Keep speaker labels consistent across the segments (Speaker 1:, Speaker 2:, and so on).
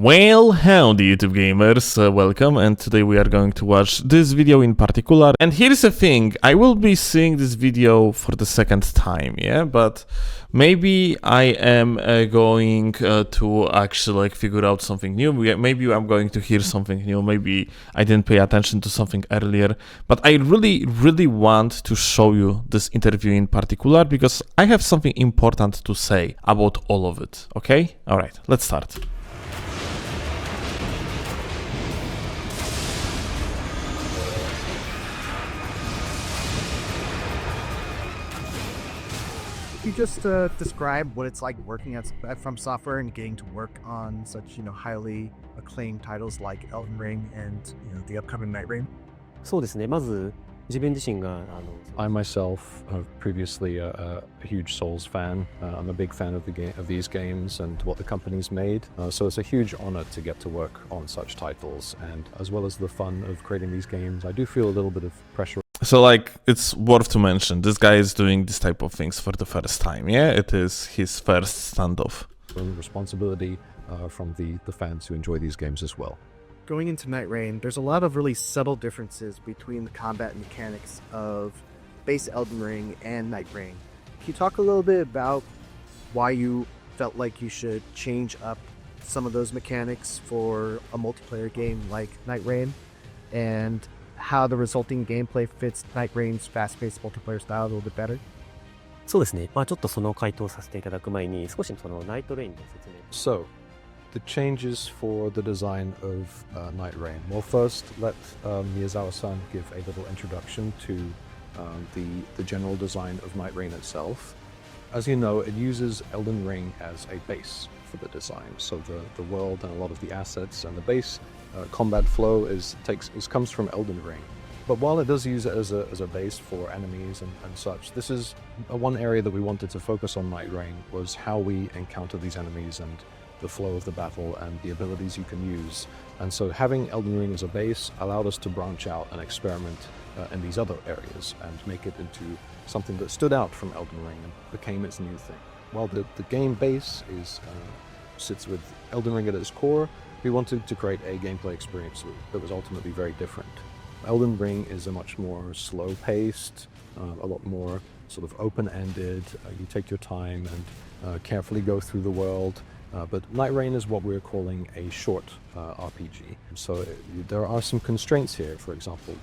Speaker 1: Well, howdy YouTube gamers, welcome, and today we are going to watch this video in particular. And here's the thing, I will be seeing this video for the second time, yeah, but maybe I am going to actually figure out something new. Maybe I'm going to hear something new, maybe I didn't pay attention to something earlier, but I really want to show you this interview in particular because I have something important to say about all of it, okay? Alright, let's start.
Speaker 2: You just describe what it's like working at From Software and getting to work on such, highly acclaimed titles like Elden Ring and, the upcoming Nightreign?
Speaker 3: そうですね。まず自分自身が
Speaker 4: I myself am previously a huge Souls fan. I'm a big fan of these games and what the company's made. So it's a huge honor to get to work on such titles, and as well as the fun of creating these games, I do feel a little bit of pressure.
Speaker 1: So it's worth to mention, this guy is doing this type of things for the first time, yeah? It is his first standoff.
Speaker 4: Responsibility from the fans who enjoy these games as well.
Speaker 2: Going into Nightreign, there's a lot of really subtle differences between the combat mechanics of base Elden Ring and Nightreign. Can you talk a little bit about why you felt like you should change up some of those mechanics for a multiplayer game like Nightreign, and how the resulting gameplay fits Nightreign's fast-paced multiplayer style a little bit better?
Speaker 3: そうですね。ちょっとその回答させていただく前に少しそのナイトレインの説明。
Speaker 4: So, the changes for the design of Nightreign. Well, first, let Miyazawa-san give a little introduction to the general design of Nightreign itself. As you know, it uses Elden Ring as a base for the design. So the world and a lot of the assets and the base combat flow comes from Elden Ring. But while it does use it as a base for enemies and such, this is one area that we wanted to focus on Nightreign, was how we encounter these enemies and the flow of the battle and the abilities you can use. And so having Elden Ring as a base allowed us to branch out and experiment in these other areas and make it into something that stood out from Elden Ring and became its new thing. While the game base sits with Elden Ring at its core, we wanted to create a gameplay experience that was ultimately very different. Elden Ring is a much more slow-paced, a lot more sort of open-ended. You take your time and carefully go through the world. But Nightreign is what we're calling a short RPG. So there are some constraints here. For example,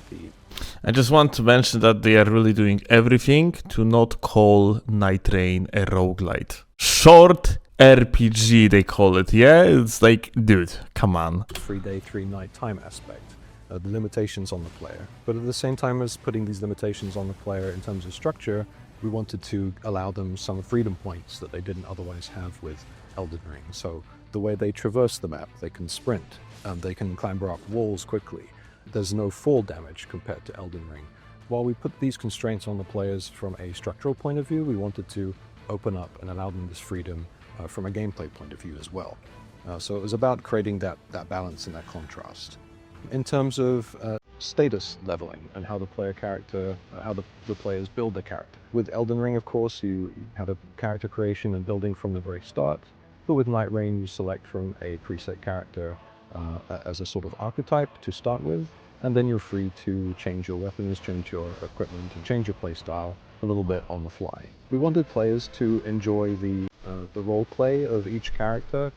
Speaker 1: I just want to mention that they are really doing everything to not call Nightreign a roguelite. Short RPG they call it, yeah? It's like, dude, come on.
Speaker 4: 3-day, 3-night time aspect. The limitations on the player. But at the same time as putting these limitations on the player in terms of structure, we wanted to allow them some freedom points that they didn't otherwise have with Elden Ring. So the way they traverse the map, they can sprint, they can clamber up walls quickly. There's no fall damage compared to Elden Ring. While we put these constraints on the players from a structural point of view, we wanted to open up and allow them this freedom from a gameplay point of view as well. So it was about creating that balance and that contrast. In terms of status leveling and how the players build their character. With Elden Ring, of course, you had a character creation and building from the very start. But with Nightreign, you select from a preset character as a sort of archetype to start with, and then you're free to change your weapons, change your equipment, and change your playstyle a little bit on the fly. We wanted players to enjoy the role play of each character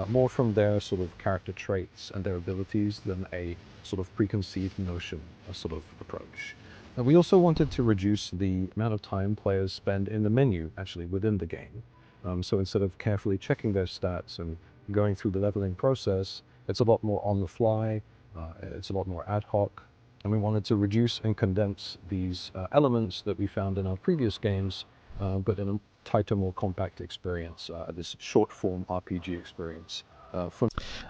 Speaker 4: more from their sort of character traits and their abilities than a sort of preconceived notion, a sort of approach. And we also wanted to reduce the amount of time players spend in the menu, actually, within the game. So instead of carefully checking their stats and going through the leveling process, it's a lot more on the fly, it's a lot more ad hoc, and we wanted to reduce and condense these elements that we found in our previous games, but in a tighter, more compact experience, this short-form RPG experience.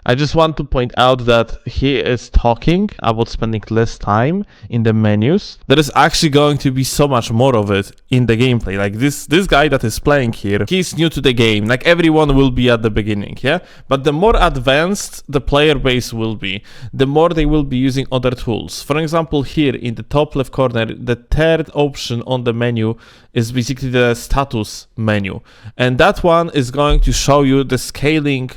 Speaker 1: I just want to point out that he is talking about spending less time in the menus. There is actually going to be so much more of it in the gameplay. Like this guy that is playing here, he's new to the game. Like everyone will be at the beginning, yeah? But the more advanced the player base will be, the more they will be using other tools. For example, here in the top left corner, the third option on the menu is basically the status menu. And that one is going to show you the scaling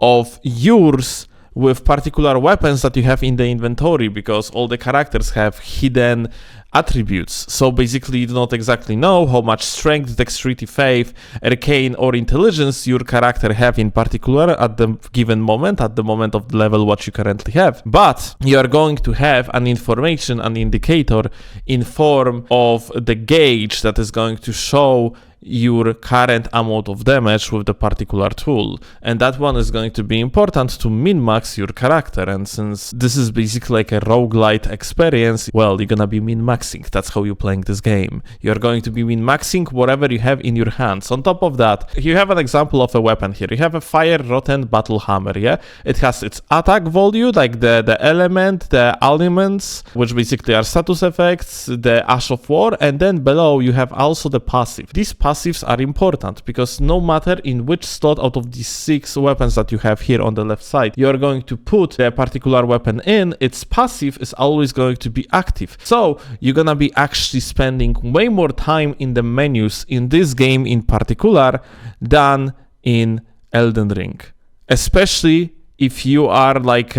Speaker 1: of yours with particular weapons that you have in the inventory, because all the characters have hidden attributes. So basically you do not exactly know how much strength, dexterity, faith, arcane or intelligence your character have in particular at the given moment, at the moment of the level what you currently have. But you are going to have an information, an indicator in form of the gauge that is going to show your current amount of damage with the particular tool, and that one is going to be important to min-max your character. And since this is basically like a roguelite experience, well, you're gonna be min-maxing. That's how you're playing this game. You're going to be min-maxing whatever you have in your hands. On top of that, you have an example of a weapon here. You have a fire rotten battle hammer, yeah? It has its attack value, like the element, the elements, which basically are status effects, the Ash of War, and then below you have also the passive. These passives are important because no matter in which slot out of these 6 weapons that you have here on the left side you are going to put the particular weapon in, its passive is always going to be active. So you're gonna be actually spending way more time in the menus in this game in particular than in Elden Ring, especially if you are like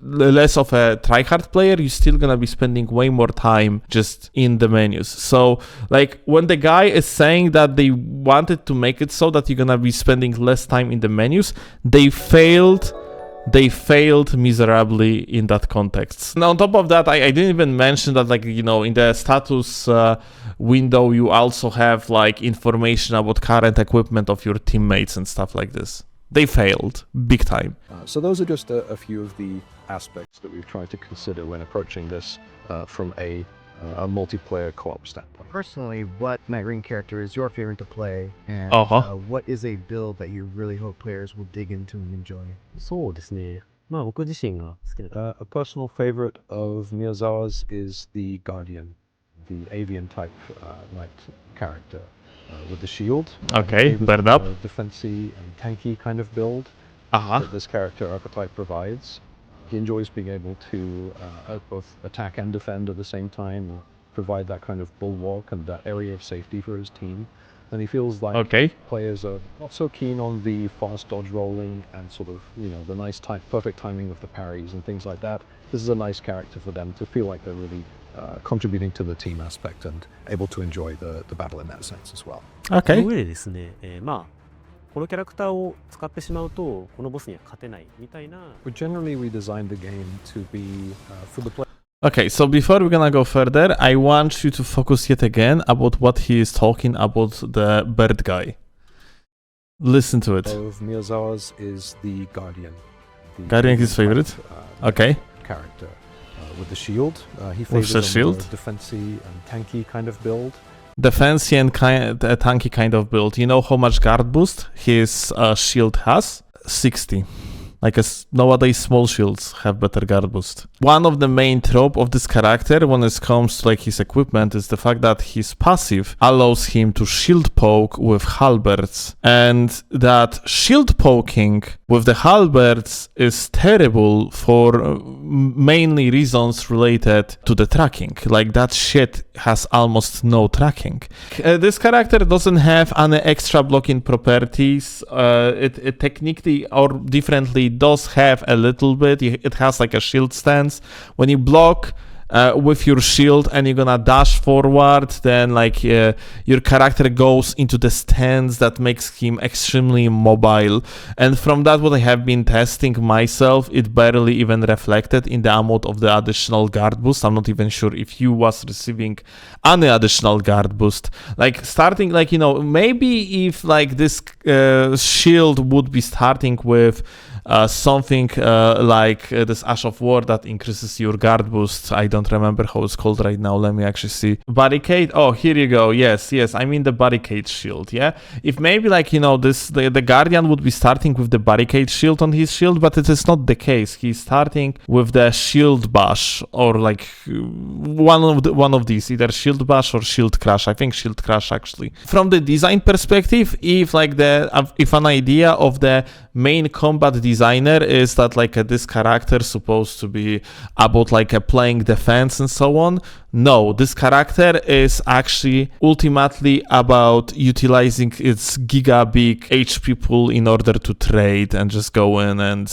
Speaker 1: less of a tryhard player. You're still gonna be spending way more time just in the menus. So like when the guy is saying that they wanted to make it so that you're gonna be spending less time in the menus, they failed miserably in that context. Now on top of that, I didn't even mention that, like, you know, in the status window you also have like information about current equipment of your teammates and stuff like this. They failed big time.
Speaker 4: So those are just a few of the aspects that we've tried to consider when approaching this from a multiplayer co-op standpoint.
Speaker 2: Personally, what Nightreign character is your favorite to play, and what is a build that you really hope players will dig into and enjoy?
Speaker 3: そうですね。まあ僕自身が好きな
Speaker 4: A personal favorite of Miyazawa's is the Guardian, the avian type knight character. With the shield.
Speaker 1: Okay, burn up.
Speaker 4: Defensy and tanky kind of build that this character archetype provides. He enjoys being able to both attack and defend at the same time, provide that kind of bulwark and that area of safety for his team. And he feels like players are not so keen on the fast dodge rolling and sort of, you know, the nice perfect timing of the parries and things like that. This is a nice character for them to feel like they're really contributing to the team aspect and able to enjoy the battle in that sense as well.
Speaker 3: その上でですね、まあこのキャラクターを使ってしまうとこのボスには勝てないみたいな。
Speaker 4: But generally we designed the game to be for the player.
Speaker 1: Okay, so before we're gonna go further, I want you to focus yet again about what he is talking about, the bird guy. Listen to it.
Speaker 4: Of Miyazawa's is the Guardian.
Speaker 1: Guardian is his favorite? Okay.
Speaker 4: Character. With the shield. He favors
Speaker 1: the shield?
Speaker 4: Defensy and tanky kind of build.
Speaker 1: Defensy and tanky kind of build. You know how much guard boost his shield has? 60. Like nowadays small shields have better guard boost. One of the main trope of this character when it comes to like his equipment is the fact that his passive allows him to shield poke with halberds, and that shield poking with the halberds is terrible for mainly reasons related to the tracking. Like that shit has almost no tracking. This character doesn't have any extra blocking properties. It technically or differently does have a little bit. It has like a shield stance. When you block with your shield and you're gonna dash forward, then like your character goes into the stance that makes him extremely mobile. And from that, what I have been testing myself, it barely even reflected in the amount of the additional guard boost. I'm not even sure if you was receiving any additional guard boost. Like starting, like, you know, maybe if like this shield would be starting with something like this Ash of War that increases your guard boost. I don't remember how it's called right now. Let me actually see. Barricade. Oh, here you go. Yes. I mean the barricade shield. Yeah. If maybe like, you know, the Guardian would be starting with the barricade shield on his shield, but it is not the case. He's starting with the shield bash or like one of these, either shield bash or shield crash. I think shield crash actually. From the design perspective, if an idea of the main combat designer is that like this character supposed to be about like playing defense and so on, No, this character is actually ultimately about utilizing its giga big HP pool in order to trade and just go in and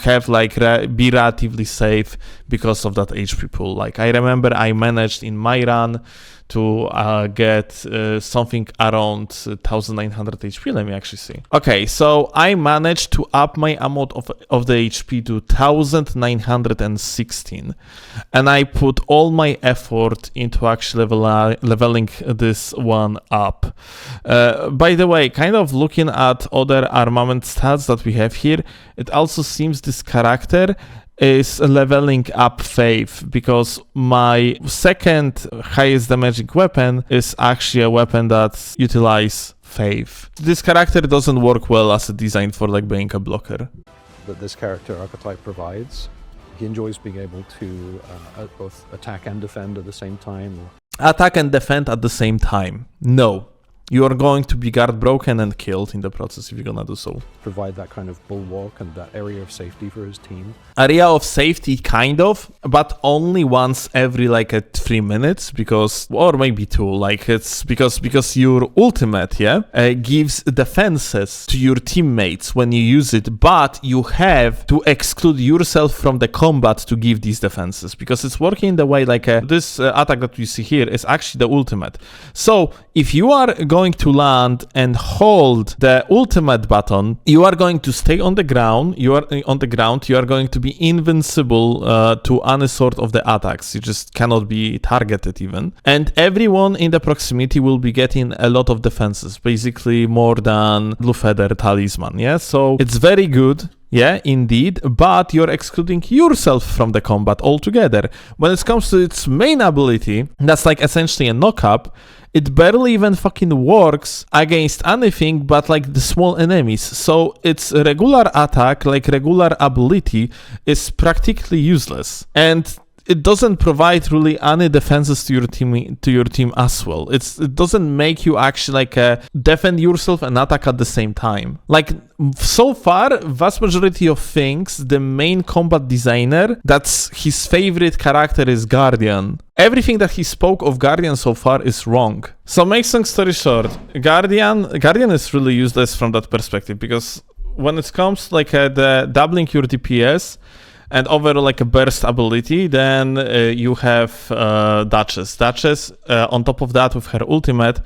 Speaker 1: have like be relatively safe because of that HP pool. Like I remember I managed in my run to get something around 1900 HP. Let me actually see. Okay, so I managed to up my amount of the HP to 1916, and I put all my effort into actually leveling this one up. By the way, kind of looking at other armament stats that we have here, it also seems this character is leveling up Faith, because my second highest damaging weapon is actually a weapon that utilizes Faith. This character doesn't work well as a design for like being a blocker.
Speaker 4: That this character archetype provides. He enjoys being able to both attack and defend at the same time.
Speaker 1: Attack and defend at the same time. No. You are going to be guard broken and killed in the process if you're gonna do so.
Speaker 4: Provide that kind of bulwark and that area of safety for his team.
Speaker 1: Area of safety, kind of, but only once every like 3 minutes, because, or maybe 2, like it's because your ultimate, gives defenses to your teammates when you use it, but you have to exclude yourself from the combat to give these defenses, because it's working in the way like this attack that you see here is actually the ultimate. So if you are going to land and hold the ultimate button, you are going to stay on the ground. You are going to be invincible to any sort of the attacks. You just cannot be targeted even. And everyone in the proximity will be getting a lot of defenses, basically more than Blue Feather Talisman, So it's very good. Yeah, indeed, but you're excluding yourself from the combat altogether. When it comes to its main ability, that's like essentially a knock-up, it barely even fucking works against anything but like the small enemies. So its regular attack, like regular ability, is practically useless. And it doesn't provide really any defenses to your team as well. It doesn't make you actually like defend yourself and attack at the same time. Like so far, vast majority of things, the main combat designer, that's his favorite character is Guardian. Everything that he spoke of Guardian so far is wrong. So make long story short, Guardian is really useless from that perspective, because when it comes like the doubling your DPS, and overall like a burst ability, then you have Duchess. Duchess, on top of that with her ultimate,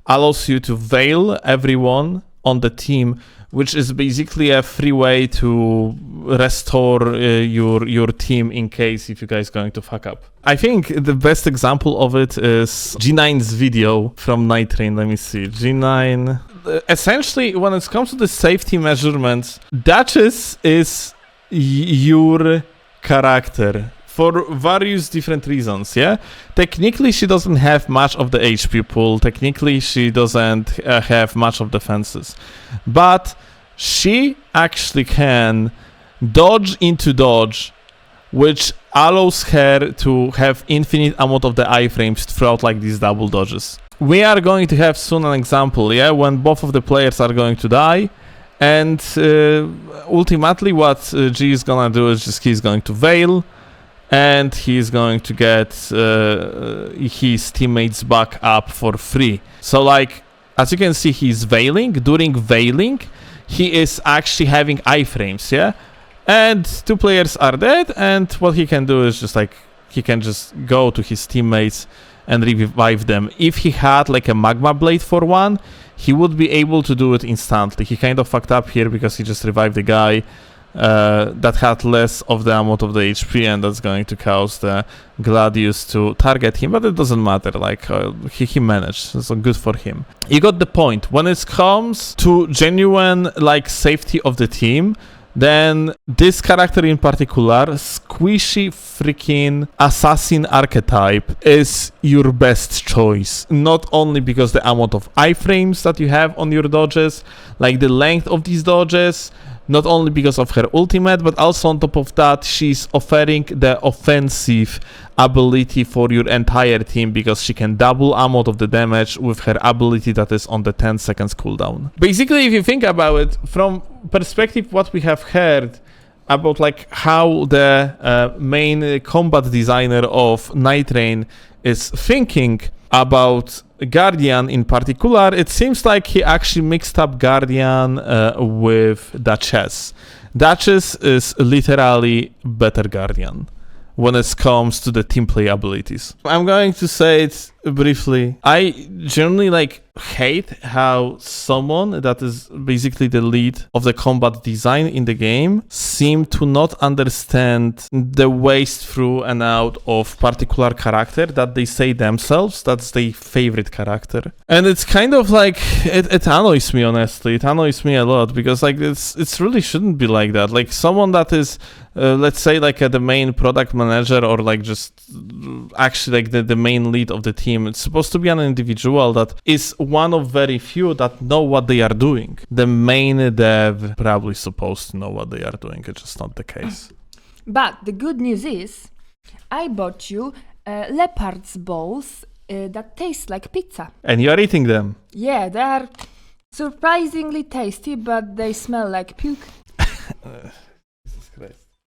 Speaker 1: allows you to veil everyone on the team, which is basically a free way to restore your team in case if you guys going to fuck up. I think the best example of it is G9's video from Nightreign. Let me see. G9. Essentially, when it comes to the safety measurements, Duchess is your character for various different reasons, Technically, she doesn't have much of the HP pool. Technically, she doesn't have much of defenses. But she actually can dodge into dodge, which allows her to have infinite amount of the iframes throughout like these double dodges. We are going to have soon an example, when both of the players are going to die. And ultimately what G is gonna do is just he's going to veil, and he's going to get his teammates back up for free. So like, as you can see, he's veiling. During veiling, he is actually having iframes, And 2 players are dead, and what he can do is just like, he can just go to his teammates and revive them. If he had like a magma blade for one, he would be able to do it instantly. He kind of fucked up here because he just revived the guy that had less of the amount of the HP, and that's going to cause the Gladius to target him, but it doesn't matter, like he managed, so good for him. You got the point. When it comes to genuine like safety of the team, then this character in particular, squishy freaking assassin archetype, is your best choice. Not only because the amount of iframes that you have on your dodges, like the length of these dodges, not only because of her ultimate, but also on top of that, she's offering the offensive ability for your entire team, because she can double amount of the damage with her ability that is on the 10 seconds cooldown. Basically, if you think about it, from perspective what we have heard, about like how the main combat designer of Nightreign is thinking about Guardian in particular. It seems like he actually mixed up Guardian with Duchess. Duchess is literally better Guardian when it comes to the team play abilities. I'm going to say it briefly. I generally like hate how someone that is basically the lead of the combat design in the game seem to not understand the ways through and out of particular character that they say themselves that's their favorite character. And it's kind of like it annoys me, honestly. It annoys me a lot because like it's really shouldn't be like that. Like someone that is let's say like the main product manager or like just actually like the main lead of the team, it's supposed to be an individual that is one of very few that know what they are doing. The main dev probably supposed to know what they are doing. It's just not the case.
Speaker 5: But the good news is, I bought you leopard's balls that taste like pizza.
Speaker 1: And you are eating them.
Speaker 5: Yeah, they are surprisingly tasty, but they smell like puke.